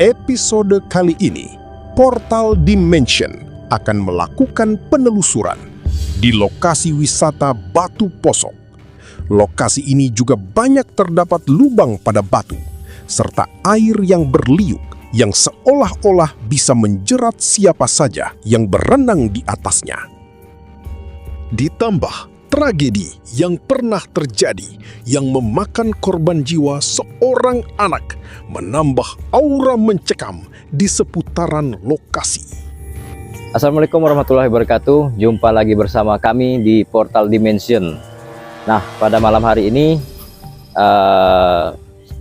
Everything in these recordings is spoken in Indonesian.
Episode kali ini, Portal Dimension akan melakukan penelusuran di lokasi wisata Batu Posok. Lokasi ini juga banyak terdapat lubang pada batu, serta air yang berliuk yang seolah-olah bisa menjerat siapa saja yang berenang di atasnya. Ditambah tragedi yang pernah terjadi yang memakan korban jiwa seorang anak menambah aura mencekam di seputaran lokasi. Assalamualaikum warahmatullahi wabarakatuh. Jumpa lagi bersama kami di Portal Dimension. Nah, pada malam hari ini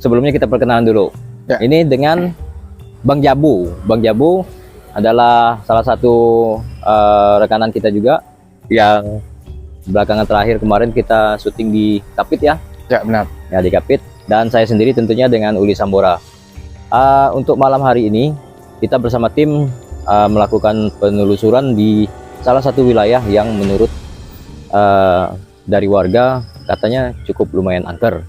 sebelumnya kita perkenalan dulu. Ya. Ini dengan Bang Jabu. Bang Jabu adalah salah satu rekanan kita juga yang belakangan terakhir kemarin kita syuting di Kapit ya. Ya, benar. Ya, di Kapit. Dan saya sendiri tentunya dengan Uli Sambora. Untuk malam hari ini kita bersama tim melakukan penelusuran di salah satu wilayah yang menurut dari warga katanya cukup lumayan angker.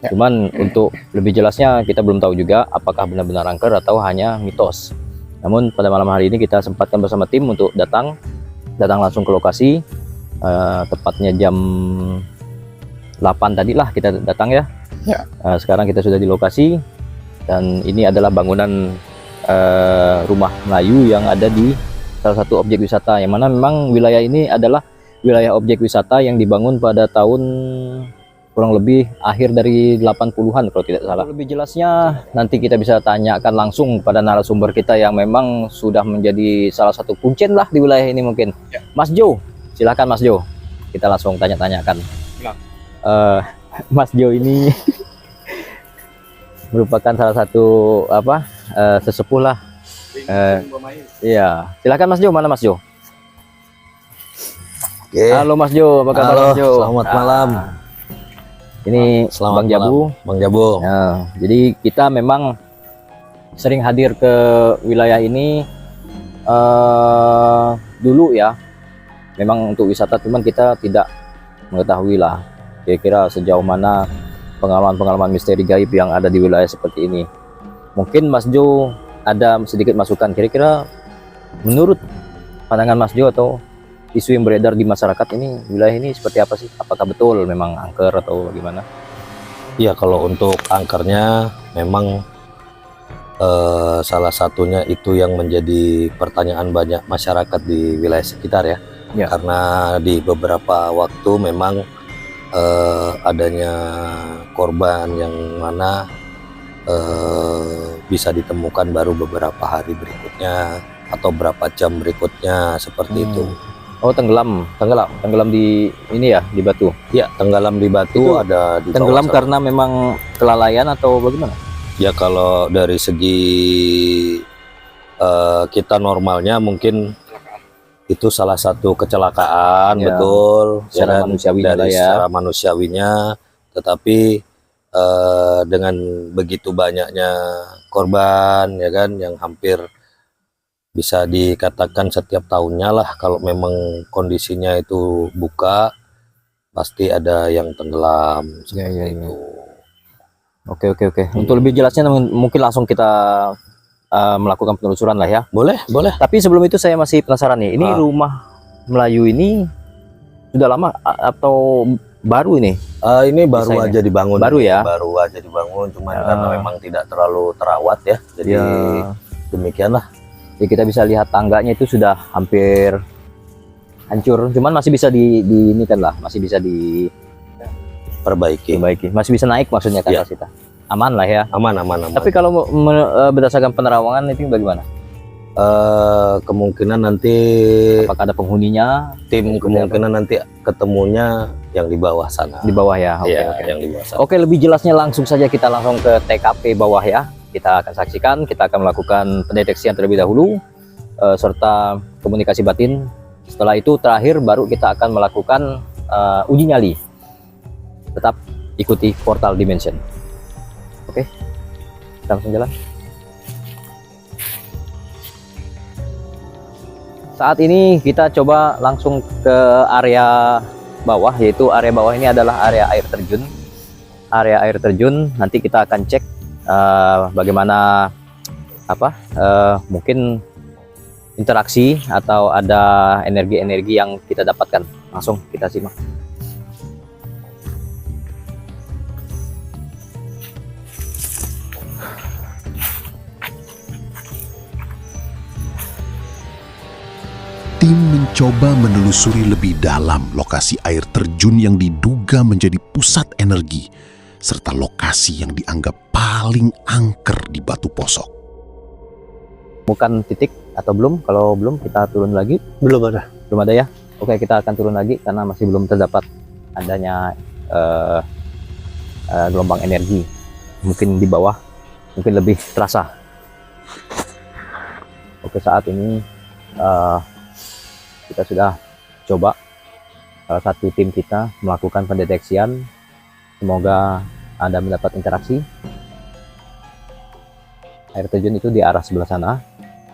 Ya. Cuman untuk lebih jelasnya kita belum tahu juga apakah benar-benar angker atau hanya mitos. Namun pada malam hari ini kita sempatkan bersama tim untuk datang langsung ke lokasi. Tepatnya jam 8 tadi lah kita datang ya. Ya. Sekarang kita sudah di lokasi dan ini adalah bangunan rumah Melayu yang ada di salah satu objek wisata, yang mana memang wilayah ini adalah wilayah objek wisata yang dibangun pada tahun kurang lebih akhir dari 80-an kalau tidak salah. Lebih jelasnya nanti kita bisa tanyakan langsung pada narasumber kita yang memang sudah menjadi salah satu kuncen lah di wilayah ini mungkin. Ya. Mas Jo. Silakan Mas Jo, kita langsung tanya-tanyakan. Mas Jo ini merupakan salah satu sesepuh lah. Iya, silakan Mas Jo. Mana Mas Jo? Oke. Halo Mas Jo, apa kabar Mas Jo? Selamat malam. Ini selamat Bang Jabu. Bang Jabu. Nah, jadi kita memang sering hadir ke wilayah ini dulu ya. Memang untuk wisata, cuman kita tidak mengetahui lah kira-kira sejauh mana pengalaman-pengalaman misteri gaib yang ada di wilayah seperti ini. Mungkin Mas Jo ada sedikit masukan, kira-kira menurut pandangan Mas Jo atau isu yang beredar di masyarakat ini, wilayah ini seperti apa sih? Apakah betul memang angker atau bagaimana? Iya, kalau untuk angkernya memang salah satunya itu yang menjadi pertanyaan banyak masyarakat di wilayah sekitar ya. Ya. Karena di beberapa waktu memang adanya korban yang mana bisa ditemukan baru beberapa hari berikutnya atau berapa jam berikutnya seperti itu. Oh, tenggelam di ini ya, di batu. Ya, tenggelam di batu itu ada di tenggelam karena memang kelalaian atau bagaimana? Ya, kalau dari segi kita normalnya mungkin itu salah satu kecelakaan ya, betul secara manusiawi dari secara manusiawinya, tetapi dengan begitu banyaknya korban ya kan, yang hampir bisa dikatakan setiap tahunnya lah kalau memang kondisinya itu buka pasti ada yang tenggelam seperti itu. Oke. Untuk lebih jelasnya mungkin langsung kita melakukan penelusuran lah ya. Boleh. Tapi sebelum itu saya masih penasaran nih. Ini rumah Melayu ini sudah lama atau baru ini? Ini baru aja dibangun. Baru ya? Baru aja dibangun, cuman karena memang tidak terlalu terawat ya. Jadi demikianlah. Ya, kita bisa lihat tangganya itu sudah hampir hancur. Cuman masih bisa ini kan lah, masih bisa diperbaiki. Masih bisa naik maksudnya kan kita. Aman lah ya. Aman. Tapi kalau berdasarkan penerawangan itu bagaimana? Kemungkinan nanti apakah ada penghuninya? Tim kemungkinan nanti ketemunya yang di bawah sana. Di bawah ya. Oke. Yang di bawah sana. Oke, lebih jelasnya langsung saja kita langsung ke TKP bawah ya. Kita akan saksikan, kita akan melakukan pendeteksian terlebih dahulu serta komunikasi batin. Setelah itu terakhir baru kita akan melakukan uji nyali. Tetap ikuti Portal Dimension. Oke, kita langsung jalan. Saat ini kita coba langsung ke area bawah, yaitu area bawah ini adalah area air terjun. Area air terjun nanti kita akan cek bagaimana mungkin interaksi atau ada energi-energi yang kita dapatkan. Langsung kita simak. Tim mencoba menelusuri lebih dalam lokasi air terjun yang diduga menjadi pusat energi, serta lokasi yang dianggap paling angker di Batu Posok. Bukan titik atau belum? Kalau belum, kita turun lagi. Belum ada. Belum ada ya? Oke, kita akan turun lagi karena masih belum terdapat adanya gelombang energi. Mungkin di bawah, mungkin lebih terasa. Oke, saat ini kita sudah coba salah satu tim kita melakukan pendeteksian. Semoga Anda mendapat interaksi. Air terjun itu di arah sebelah sana,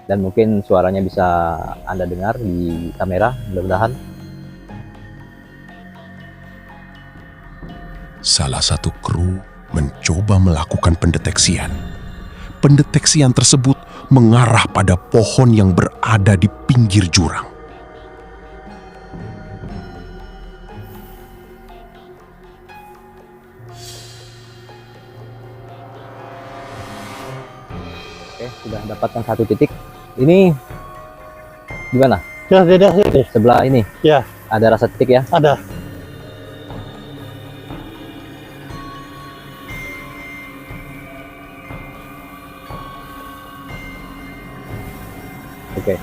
dan mungkin suaranya bisa Anda dengar di kamera, mudah-mudahan. Salah satu kru mencoba melakukan pendeteksian. Pendeteksian tersebut mengarah pada pohon yang berada di pinggir jurang. Oke, sudah dapatkan satu titik. Ini gimana? Ya, tidak sini. Sebelah ini? Ya. Ada rasa titik ya? Ada. Oke.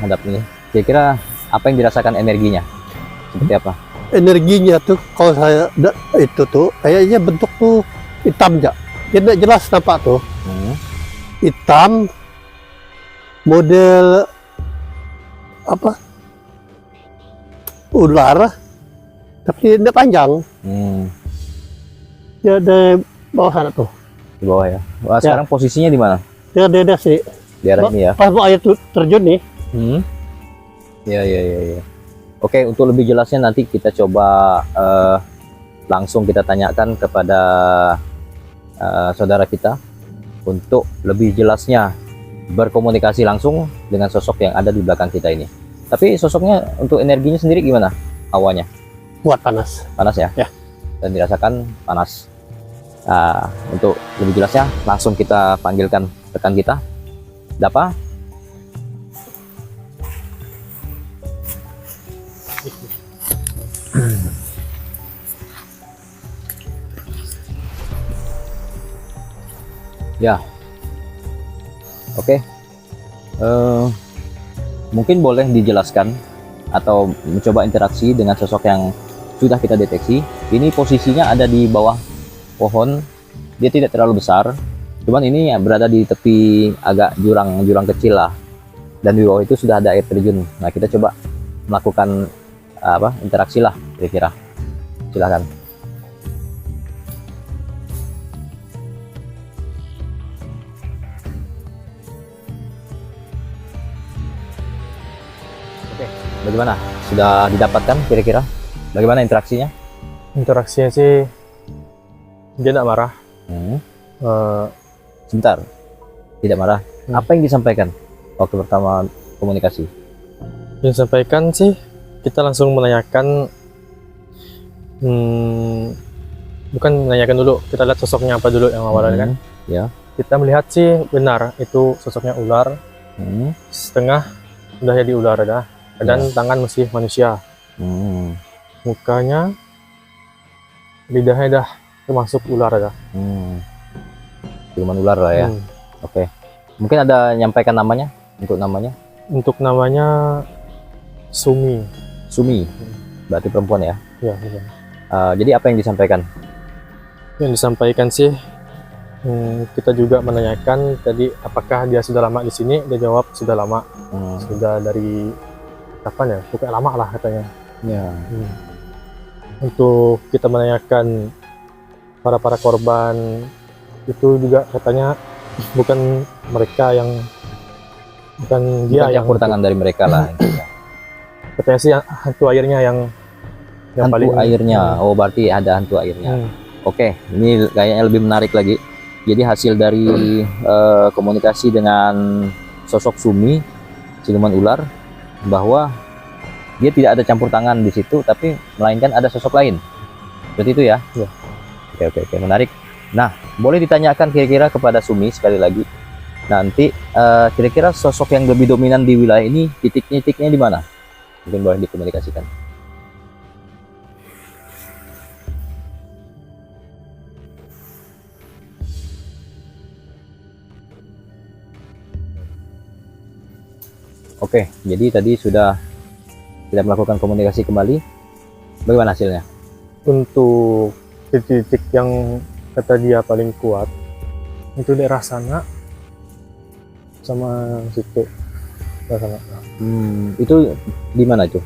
Hadap ini. Kira-kira apa yang dirasakan energinya? Seperti apa? Energinya tuh kalau saya itu tuh kayaknya bentuk tuh hitam ya. Tidak jelas nampak tuh. Hitam, model apa? Ular, tapi tidak panjang. Ya dari bawah sana tuh. Di bawah ya. Wah, sekarang posisinya di mana? Dia sih. Di arah ini ya. Pas mau air terjun nih. Ya. Oke, untuk lebih jelasnya nanti kita coba langsung kita tanyakan kepada saudara kita untuk lebih jelasnya berkomunikasi langsung dengan sosok yang ada di belakang kita ini. Tapi sosoknya untuk energinya sendiri gimana? Awalnya Buat panas. panas ya? Ya. Dan dirasakan panas. Untuk lebih jelasnya langsung kita panggilkan rekan kita. Dapa. Ya, oke. Mungkin boleh dijelaskan atau mencoba interaksi dengan sosok yang sudah kita deteksi. Ini posisinya ada di bawah pohon, dia tidak terlalu besar, cuman ini berada di tepi agak jurang kecil lah, dan di bawah itu sudah ada air terjun. Nah, kita coba melakukan interaksi lah kira-kira. Silakan. Bagaimana? Sudah didapatkan kira-kira? Bagaimana interaksinya? Interaksinya sih dia tidak marah. Sebentar, tidak marah. Apa yang disampaikan waktu pertama komunikasi? Yang disampaikan sih kita langsung menanyakan, bukan menanyakan dulu, kita lihat sosoknya apa dulu yang awalnya kan. Ya. Kita melihat sih benar itu sosoknya ular, setengah udah jadi ular dah. Dan tangan masih manusia. Mukanya, lidahnya dah termasuk ular dah. Siluman ular lah ya. Oke. Mungkin ada nyampaikan namanya? Untuk namanya? Untuk namanya Sumi. Sumi. Berarti perempuan ya? Ya, benar. Jadi apa yang disampaikan? Yang disampaikan sih, kita juga menanyakan tadi apakah dia sudah lama di sini. Dia jawab sudah lama. Sudah dari kapan ya? Pokoknya lama lah katanya. Ya. Untuk kita menanyakan para korban itu juga katanya bukan mereka yang, bukan dia yang campur tangan dari mereka lah. Katanya sih hantu airnya yang hantu paling airnya. Oh, berarti ada hantu airnya. Oke, ini kayaknya lebih menarik lagi. Jadi hasil dari komunikasi dengan sosok Sumi, siluman ular, bahwa dia tidak ada campur tangan di situ, tapi melainkan ada sosok lain. Seperti itu ya? Iya. Oke, menarik. Nah, boleh ditanyakan kira-kira kepada Sumi sekali lagi. Nanti kira-kira sosok yang lebih dominan di wilayah ini, titiknya di mana? Mungkin boleh dikomunikasikan. Oke, jadi tadi sudah kita melakukan komunikasi kembali. Bagaimana hasilnya? Untuk titik-titik yang kata dia paling kuat itu daerah sana sama situ, daerah sana. Itu di mana itu?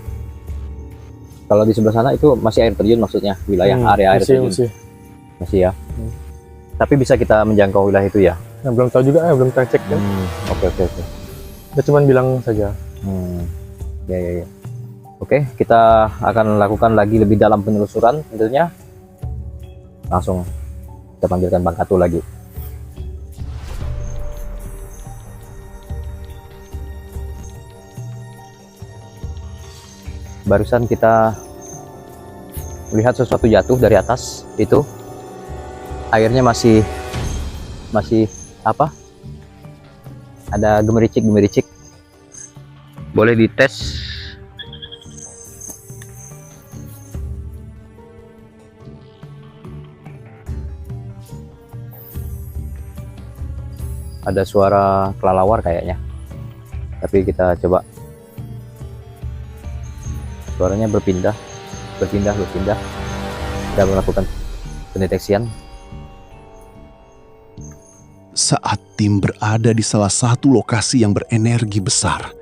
Kalau di sebelah sana itu masih air terjun maksudnya, wilayah area air terjun. Masih ya. Tapi bisa kita menjangkau wilayah itu ya? Nah, belum tahu juga, belum kita cek kan. Oke. Dia cuma bilang saja. Ya. Oke, kita akan lakukan lagi lebih dalam penelusuran tentunya. Langsung kita panggilkan Bang Katu lagi. Barusan kita melihat sesuatu jatuh dari atas itu. Airnya masih apa? Ada gemericik. Boleh dites. Ada suara kelelawar kayaknya. Tapi kita coba. Suaranya berpindah. Kita melakukan pendeteksian. Saat tim berada di salah satu lokasi yang berenergi besar,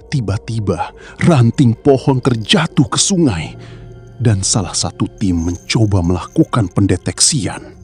tiba-tiba ranting pohon terjatuh ke sungai dan salah satu tim mencoba melakukan pendeteksian.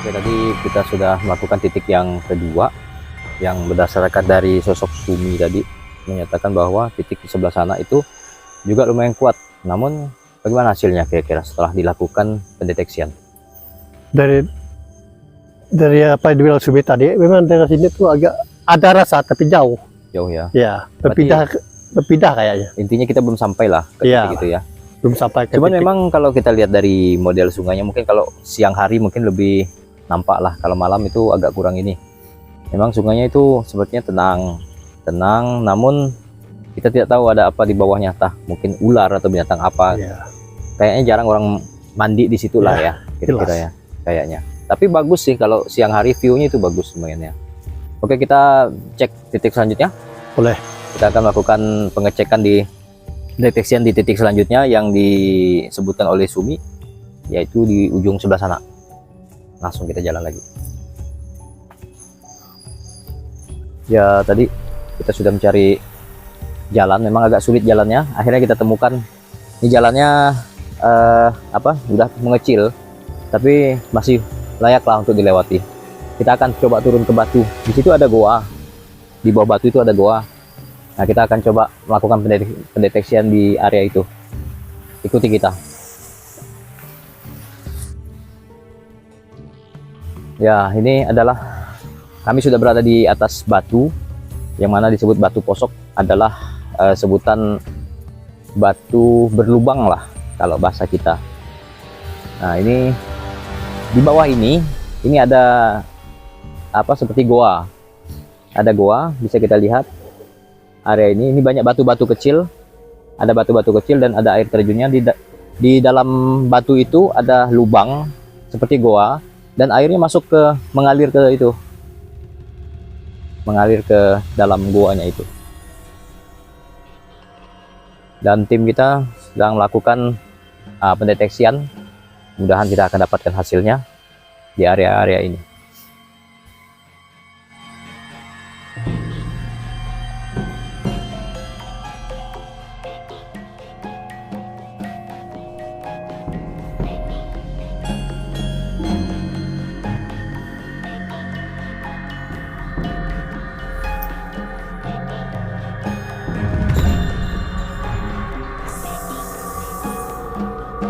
Oke, tadi kita sudah melakukan titik yang kedua, yang berdasarkan dari sosok Sumi tadi menyatakan bahwa titik di sebelah sana itu juga lumayan kuat. Namun bagaimana hasilnya kira-kira setelah dilakukan pendeteksian? Dari apa yang dibilang Sumi tadi, memang dari sini tuh agak ada rasa tapi jauh. Jauh ya. Ya, berpindah kayaknya. Intinya kita belum sampai lah ke Iya. titik itu ya. Belum sampai ke Cuman titik. memang kalau kita lihat dari model sungainya, mungkin kalau siang hari mungkin lebih nampak lah, kalau malam itu agak kurang ini. Memang sungainya itu sepertinya tenang, namun kita tidak tahu ada apa di bawahnya, entah mungkin ular atau binatang apa. Ya. Kayaknya jarang orang mandi di situ lah ya, kira-kira ya, kayaknya. Tapi bagus sih kalau siang hari, view-nya itu bagus lumayan ya. Oke, kita cek titik selanjutnya. Boleh. Kita akan melakukan pengecekan di deteksian di titik selanjutnya yang disebutkan oleh Sumi, yaitu di ujung sebelah sana. Langsung kita jalan lagi. Ya, tadi kita sudah mencari jalan, memang agak sulit jalannya. Akhirnya kita temukan ini jalannya udah mengecil, tapi masih layak lah untuk dilewati. Kita akan coba turun ke batu. Di situ ada goa. Di bawah batu itu ada goa. Nah, kita akan coba melakukan pendeteksian di area itu. Ikuti kita. Ya, ini adalah kami sudah berada di atas batu yang mana disebut batu posok, adalah sebutan batu berlubang lah kalau bahasa kita. Nah, ini di bawah ini ada apa seperti goa. Ada goa, bisa kita lihat area ini banyak batu-batu kecil. Ada batu-batu kecil dan ada air terjunnya. Di dalam batu itu ada lubang seperti goa dan airnya mengalir ke dalam goanya itu. Dan tim kita sedang melakukan pendeteksian. Mudah-mudahan kita akan dapatkan hasilnya di area-area ini.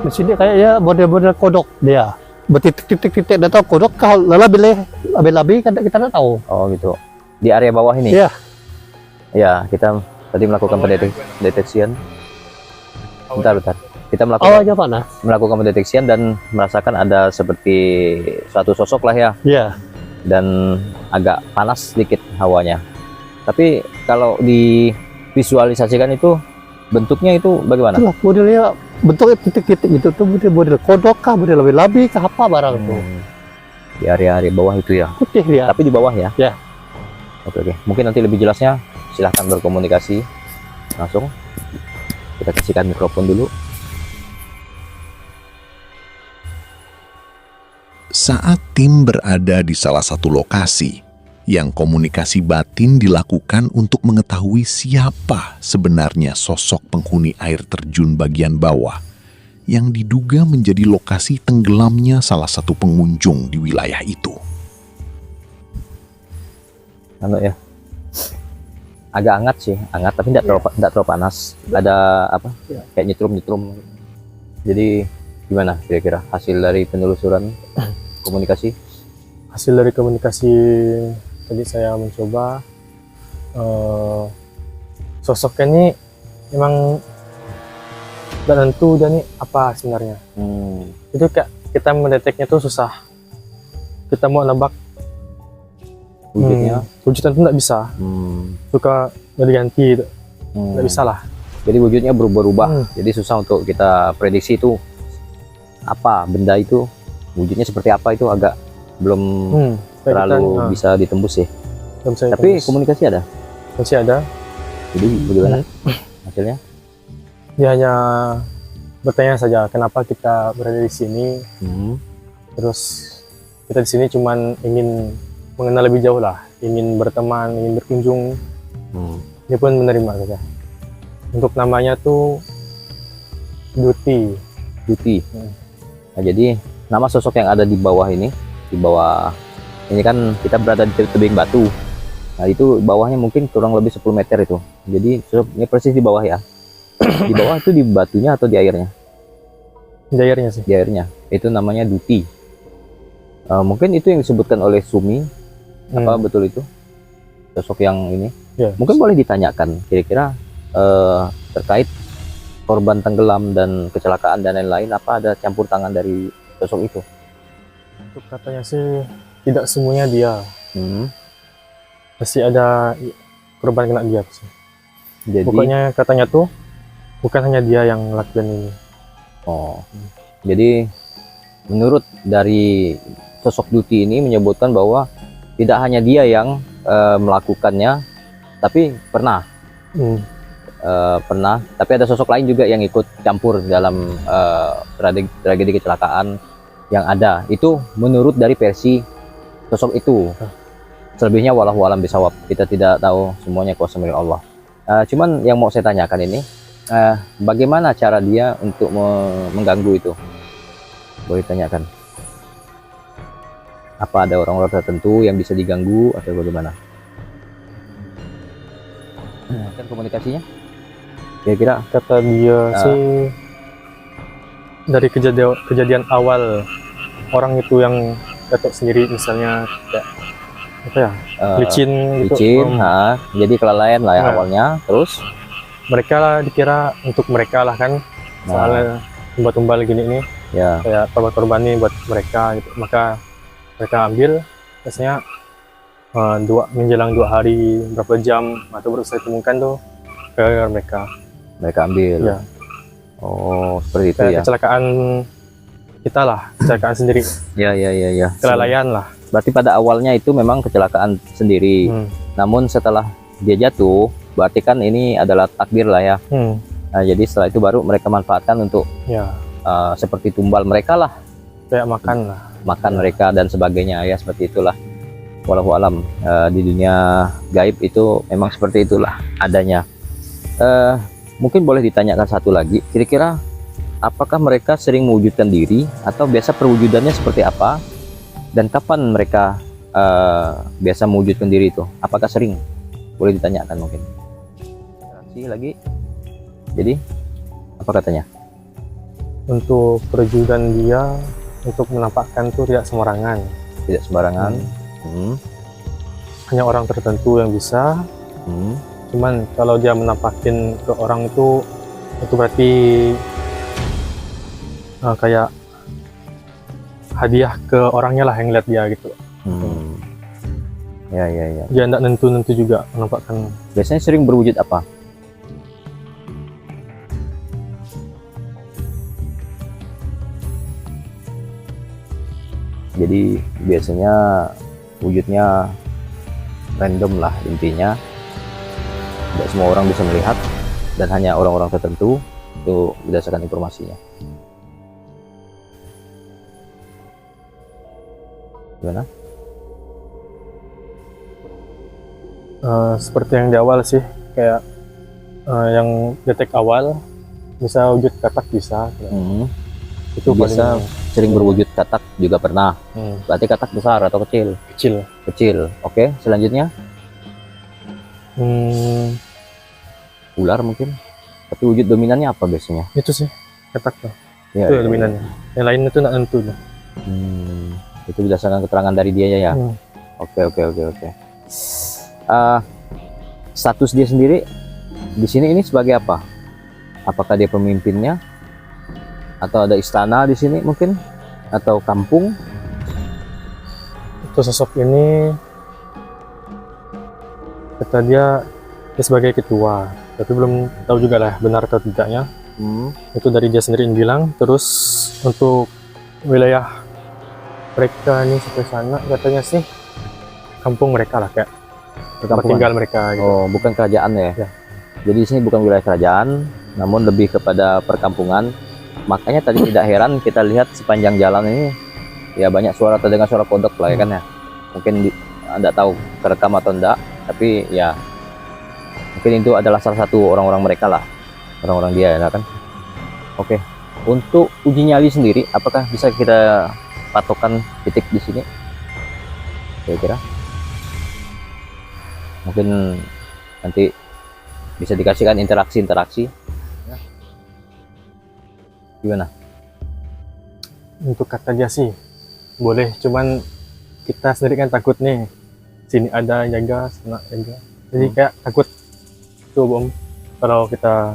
Di sini kayaknya model-model kodok dia. Bertitik-titik-titik, dan tahu kodok kah labi-labi kan kita tidak tahu. Oh gitu. Di area bawah ini? Iya. Ya, kita tadi melakukan pendeteksian. Bentar. Kita Awalnya mana? melakukan pendeteksian dan merasakan ada seperti suatu sosok lah ya. Iya. Dan agak panas sedikit hawanya. Tapi kalau divisualisasikan itu bentuknya itu bagaimana? Itulah modelnya, bentuknya titik-titik gitu tuh, model kodok kah, model labi-labi kah, apa barang tuh. Di area-area bawah itu ya. Putih dia. Tapi di bawah ya? Ya. Oke. Mungkin nanti lebih jelasnya silahkan berkomunikasi langsung. Kita kasihkan mikrofon dulu. Saat tim berada di salah satu lokasi yang komunikasi batin dilakukan untuk mengetahui siapa sebenarnya sosok penghuni air terjun bagian bawah yang diduga menjadi lokasi tenggelamnya salah satu pengunjung di wilayah itu. Ya. Agak hangat sih, tapi tidak terlalu panas. Ada apa? Kayak nyetrum. Jadi gimana kira-kira hasil dari penelusuran komunikasi? Hasil dari komunikasi tadi saya mencoba, sosoknya ini memang tidak tentu dia nih apa sebenarnya. Itu kayak kita mendeteknya tuh susah. Kita mau nebak Wujudnya wujudnya itu tidak bisa. Suka ganti gitu. Tidak bisa lah. Jadi wujudnya berubah-ubah. Jadi susah untuk kita prediksi itu apa benda itu, wujudnya seperti apa itu agak belum terlalu bisa ditembus ya. Tapi komunikasi ada? Masih ada. Jadi bagaimana hasilnya? Dia hanya bertanya saja kenapa kita berada di sini. Terus kita di sini cuman ingin mengenal lebih jauh lah, ingin berteman, ingin berkunjung. Dia pun menerima saja. Untuk namanya tuh Duti. Nah, jadi nama sosok yang ada di bawah ini, kan kita berada di tebing batu. Nah, itu bawahnya mungkin kurang lebih 10 meter itu. Jadi ini persis di bawah ya. Di bawah itu di batunya atau di airnya? Di airnya sih. Di airnya. Itu namanya Duti. Mungkin itu yang disebutkan oleh Sumi. Apa betul itu? Sosok yang ini. Ya. Mungkin boleh ditanyakan kira-kira terkait korban tenggelam dan kecelakaan dan lain-lain, apa ada campur tangan dari sosok itu? Untuk katanya sih tidak semuanya dia. Pasti ada korban kena dia sih. Jadi, pokoknya katanya tuh bukan hanya dia yang lakukan ini. Jadi menurut dari sosok Duti ini menyebutkan bahwa tidak hanya dia yang melakukannya, tapi pernah, tapi ada sosok lain juga yang ikut campur dalam tragedi kecelakaan yang ada. Itu menurut dari versi sosok itu. Selebihnya wallahu alam bisawab, kita tidak tahu semuanya, kuasa milik Allah. Cuman yang mau saya tanyakan ini, bagaimana cara dia untuk mengganggu itu? Boleh tanyakan. Apa ada orang-orang tertentu yang bisa diganggu atau bagaimana? Kan komunikasinya? Kira-kira Kata dia sih dari kejadian awal orang itu yang datuk sendiri, misalnya kayak apa ya, Eh, licin gitu. licin, jadi kelalaian lah ya Nah. awalnya. Terus, Mereka lah dikira untuk mereka lah kan, soalnya tumbal-tumbal gini nih ya, kayak korban-korban nih buat mereka gitu. Maka mereka ambil biasanya menjelang 2 hari, berapa jam atau baru saya temukan tuh ke mereka ambil. Ya. Oh, seperti itu Kayak ya. kecelakaan kita lah, kecelakaan sendiri, Ya. kelalaian lah. Berarti pada awalnya itu memang kecelakaan sendiri. Hmm. Namun setelah dia jatuh, berarti kan ini adalah takdir lah ya. Hmm. Nah, jadi setelah itu baru mereka manfaatkan untuk Ya, seperti tumbal mereka lah, kayak makan lah. makan mereka dan sebagainya ya, seperti itulah. Wallahu alam, di dunia gaib itu memang seperti itulah adanya. Mungkin boleh ditanyakan satu lagi, kira-kira apakah mereka sering mewujudkan diri atau biasa perwujudannya seperti apa, dan kapan mereka biasa mewujudkan diri itu? Apakah sering? Boleh ditanyakan mungkin. Lagi. Jadi apa katanya? Untuk perwujudan dia, untuk menampakkan tuh tidak sembarangan. Tidak sembarangan. Hanya orang tertentu yang bisa. Cuman kalau dia menampakin ke orang itu berarti kayak hadiah ke orangnya lah yang lihat dia gitu. Ya. Dia tidak nentu juga menampakkan. Biasanya sering berwujud apa? Jadi biasanya wujudnya random lah intinya. Tidak semua orang bisa melihat, dan hanya orang-orang tertentu itu berdasarkan informasinya. Gimana? Seperti yang di awal sih, kayak yang detek awal bisa wujud katak bisa. Itu Biasa paling sering berwujud katak juga pernah. Berarti katak besar atau kecil? kecil. Kecil. Oke, selanjutnya ular mungkin. Tapi wujud dominannya apa biasanya? Itu sih katak tuh. Ya, Itu dominannya. Yang lain itu tidak nentu lah. Itu berdasarkan keterangan dari dia ya. Oke. Status dia sendiri di sini ini sebagai apa? Apakah dia pemimpinnya? Atau ada istana di sini mungkin? Atau kampung? Itu sosok ini kata dia sebagai ketua, tapi belum tahu juga lah benar atau tidaknya. Itu dari dia sendiri yang bilang. Terus untuk wilayah mereka ini sampai sana katanya sih kampung mereka lah, kayak tempat tinggal mereka gitu. Oh, bukan kerajaan ya? Ya. Jadi di sini bukan wilayah kerajaan, namun lebih kepada perkampungan. Makanya tadi tidak heran kita lihat sepanjang jalan ini ya banyak suara, terdengar suara kodok lah ya kan ya. Mungkin Anda tahu kerekam atau enggak, tapi ya mungkin itu adalah salah satu orang-orang mereka lah, orang-orang dia ya kan. Oke, untuk uji nyali sendiri, apakah bisa kita patokan titik di sini? Kira-kira? Mungkin nanti bisa dikasihkan interaksi. Gimana? Untuk kata dia sih boleh, cuman kita sendiri kan takut nih, sini ada jaga, sana jaga, jadi kayak takut tuh Bom, kalau kita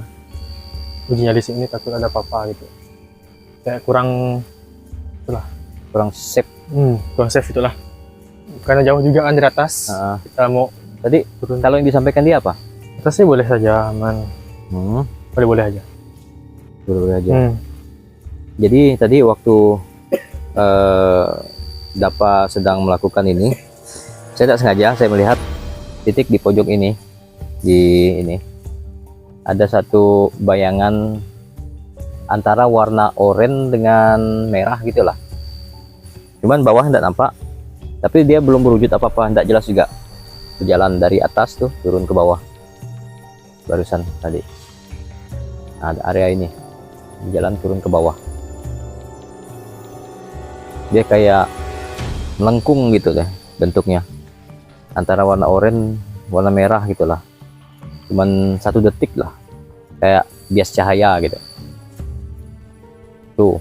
uji nyali sini takut ada apa-apa gitu, kayak kurang Kurang safe itulah, karena jauh juga kan dari atas. Kita mau tadi turun kalau yang disampaikan dia apa? atas sih boleh saja, aman, boleh aja. Boleh aja. Jadi tadi waktu Dapa sedang melakukan ini, saya tidak sengaja saya melihat titik di pojok ini, ada satu bayangan antara warna oranye dengan merah gitulah. Cuman bawah tidak nampak, tapi dia belum berwujud apa-apa, tidak jelas juga. Berjalan dari atas tuh turun ke bawah barusan tadi. Nah, ada area ini, jalan turun ke bawah. Dia kayak melengkung gitu deh bentuknya, antara warna oranye warna merah gitulah, cuman 1 detik lah, kayak bias cahaya gitu tuh.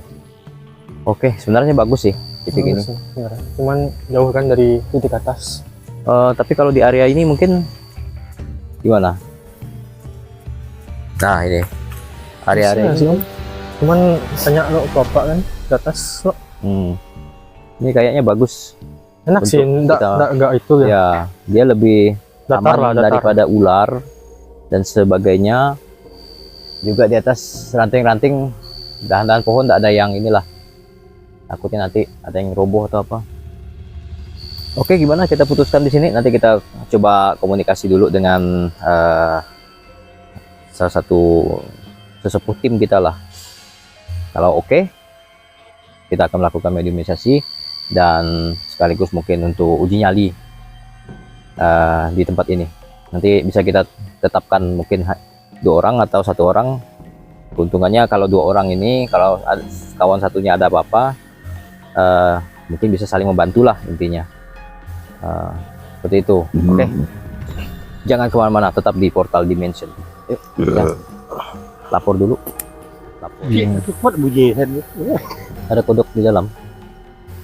Oke, sebenarnya bagus sih titik ini. Bagus, sebenarnya. Cuman jauh kan dari titik atas. Tapi kalau di area ini mungkin gimana? Nah ini area-area Bisa sih, ini. Om. Cuman tanya lo ke bapak kan ke atas lo. Ini kayaknya bagus. Enak sih, Untuk kita- enggak itu ya. Ya, dia lebih Datar aman lah, datar. daripada ular dan sebagainya. Juga di atas ranting-ranting, dahan-dahan pohon tidak ada yang inilah. Takutnya nanti ada yang roboh atau apa. Oke, gimana kita putuskan di sini? Nanti kita coba komunikasi dulu dengan salah satu sesepuh tim kita lah. Kalau oke, kita akan melakukan mediumisasi dan sekaligus mungkin untuk uji nyali di tempat ini. Nanti bisa kita tetapkan mungkin 2 orang atau 1 orang. Keuntungannya kalau 2 orang ini, kalau kawan satunya ada apa-apa, mungkin bisa saling membantu lah intinya. Seperti itu. Oke. Jangan kemana-mana, tetap di Portal Dimension. Yuk, kita lapor dulu. Lapor. Cepat bunyi kan. Ada kodok di dalam.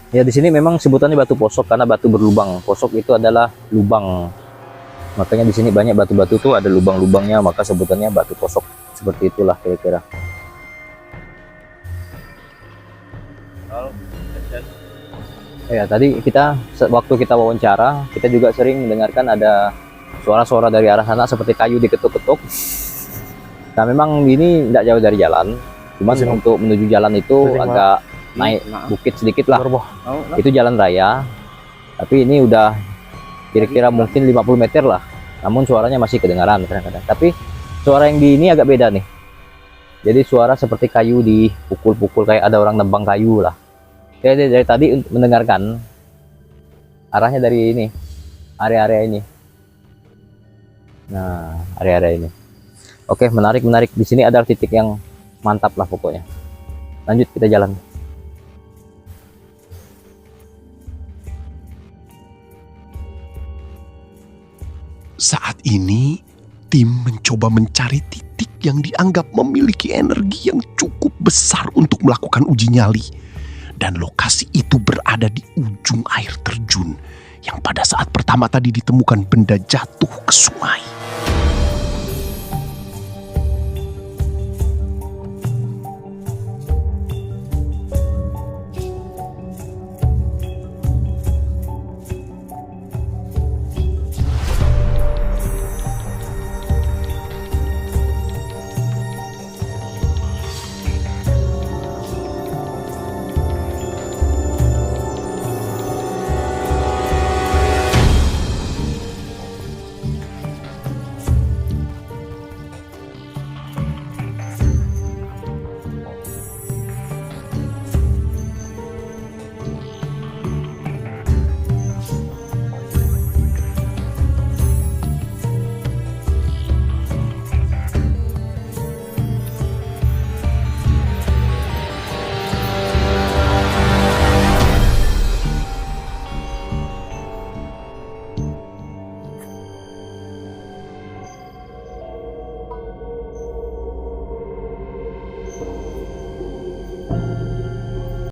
Ya di sini memang sebutannya batu posok karena batu berlubang. Posok itu adalah lubang. Makanya di sini banyak batu-batu tuh ada lubang-lubangnya, maka sebutannya batu posok. Seperti itulah kira-kira. Ya tadi waktu kita wawancara, kita juga sering mendengarkan ada suara-suara dari arah sana seperti kayu diketuk-ketuk. Nah memang ini tidak jauh dari jalan, cuman Sini. untuk menuju jalan itu Sini, Pak. agak naik bukit sedikit lah. Berboh. Itu jalan raya, tapi ini udah kira-kira mungkin 50 meter lah. Namun suaranya masih kedengaran kadang-kadang. Tapi suara yang di ini agak beda nih. Jadi suara seperti kayu dipukul-pukul kayak ada orang nembang kayu lah. Jadi dari tadi mendengarkan arahnya dari ini, area-area ini. Nah, area-area ini. Oke, menarik. Di sini ada titik yang mantap lah pokoknya. Lanjut kita jalan. Saat ini, tim mencoba mencari titik yang dianggap memiliki energi yang cukup besar untuk melakukan uji nyali. Dan lokasi itu berada di ujung air terjun yang pada saat pertama tadi ditemukan benda jatuh ke sungai.